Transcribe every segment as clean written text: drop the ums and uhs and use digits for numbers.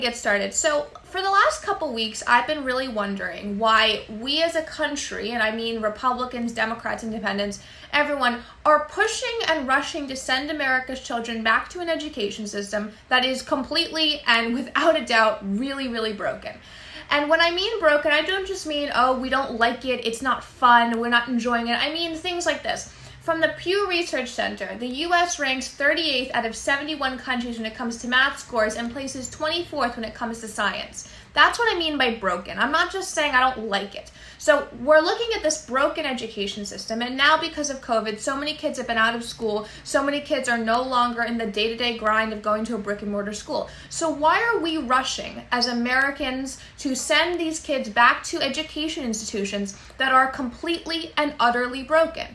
Get started. So for the last couple weeks, I've been really wondering why we as a country, and I mean Republicans, Democrats, Independents, everyone, are pushing and rushing to send America's children back to an education system that is completely and without a doubt really, really broken. And when I mean broken, I don't just mean, oh, we don't like it, it's not fun, we're not enjoying it. I mean things like this. From the Pew Research Center, the U.S. ranks 38th out of 71 countries when it comes to math scores and places 24th when it comes to science. That's what I mean by broken. I'm not just saying I don't like it. So we're looking at this broken education system, and now because of COVID, so many kids have been out of school, so many kids are no longer in the day-to-day grind of going to a brick-and-mortar school. So why are we rushing as Americans to send these kids back to education institutions that are completely and utterly broken?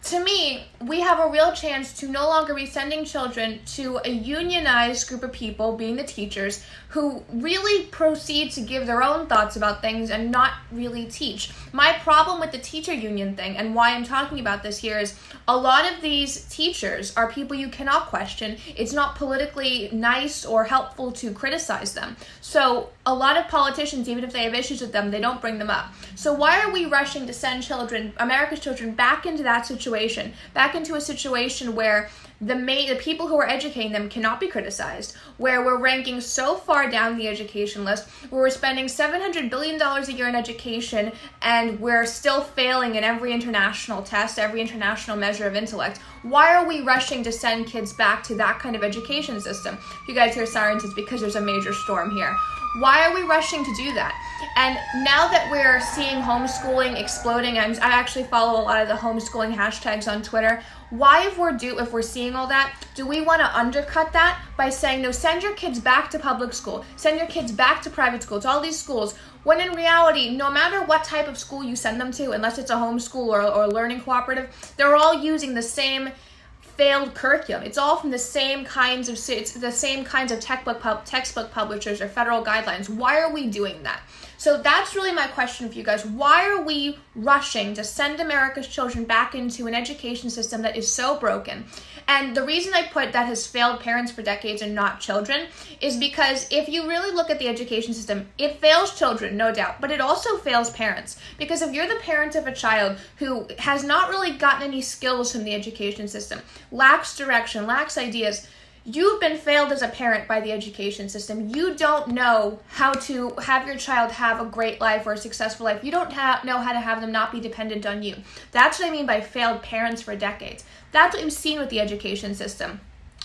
To me, we have a real chance to no longer be sending children to a unionized group of people, being the teachers, who really proceed to give their own thoughts about things and not really teach. My problem with the teacher union thing, and why I'm talking about this here, is a lot of these teachers are people you cannot question. It's not politically nice or helpful to criticize them. So a lot of politicians, even if they have issues with them, they don't bring them up. So why are we rushing to send children, America's children, back into that situation, back into a situation where the people who are educating them cannot be criticized, where we're ranking so far down the education list, where we're spending $700 billion a year in education, and we're still failing in every international test, every international measure of intellect? Why are we rushing to send kids back to that kind of education system? If you guys hear sirens, it's because there's a major storm here. Why are we rushing to do that? And now that we're seeing homeschooling exploding, I actually follow a lot of the homeschooling hashtags on Twitter. Why, if we're seeing all that, do we want to undercut that by saying, no, send your kids back to public school, send your kids back to private school, to all these schools, when in reality, no matter what type of school you send them to, unless it's a homeschool or a learning cooperative, they're all using the same failed curriculum. It's all from the same kinds of textbook publishers or federal guidelines. Why are we doing that? So that's really my question for you guys. Why are we rushing to send America's children back into an education system that is so broken? And the reason I put that has failed parents for decades and not children is because if you really look at the education system, it fails children, no doubt, but it also fails parents. Because if you're the parent of a child who has not really gotten any skills from the education system, lacks direction, lacks ideas, you've been failed as a parent by the education system. You don't know how to have your child have a great life or a successful life. You don't know how to have them not be dependent on you. That's what I mean by failed parents for decades. That's what we've seen with the education system.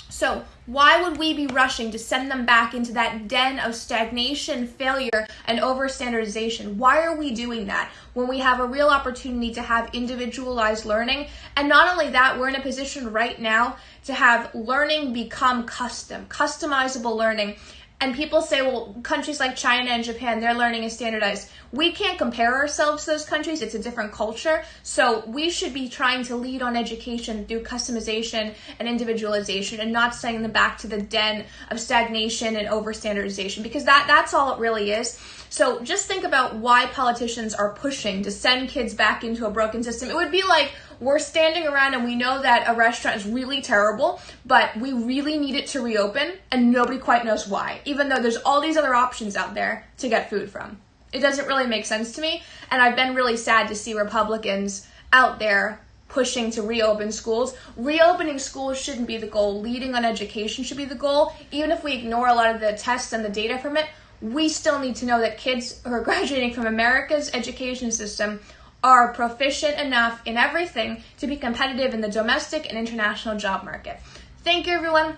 So why would we be rushing to send them back into that den of stagnation, failure, and overstandardization? Why are we doing that when we have a real opportunity to have individualized learning? And not only that, we're in a position right now to have learning become customizable learning. And people say, well, countries like China and Japan, their learning is standardized. We can't compare ourselves to those countries. It's a different culture. So we should be trying to lead on education through customization and individualization and not sending them back to the den of stagnation and overstandardization, because that's all it really is. So just think about why politicians are pushing to send kids back into a broken system. It would be like we're standing around and we know that a restaurant is really terrible, but we really need it to reopen and nobody quite knows why, even though there's all these other options out there to get food from. It doesn't really make sense to me, and I've been really sad to see Republicans out there pushing to reopen schools. Reopening schools shouldn't be the goal. Leading on education should be the goal. Even if we ignore a lot of the tests and the data from it, we still need to know that kids who are graduating from America's education system are proficient enough in everything to be competitive in the domestic and international job market. Thank you, everyone.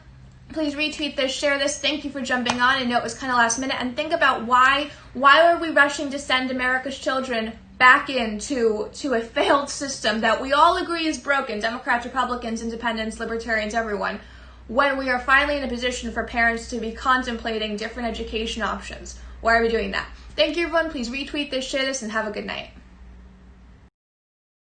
Please retweet this, share this. Thank you for jumping on. I know it was kind of last minute. And think about why are we rushing to send America's children back into a failed system that we all agree is broken, Democrats, Republicans, Independents, Libertarians, everyone, when we are finally in a position for parents to be contemplating different education options? Why are we doing that? Thank you, everyone. Please retweet this, share this, and have a good night.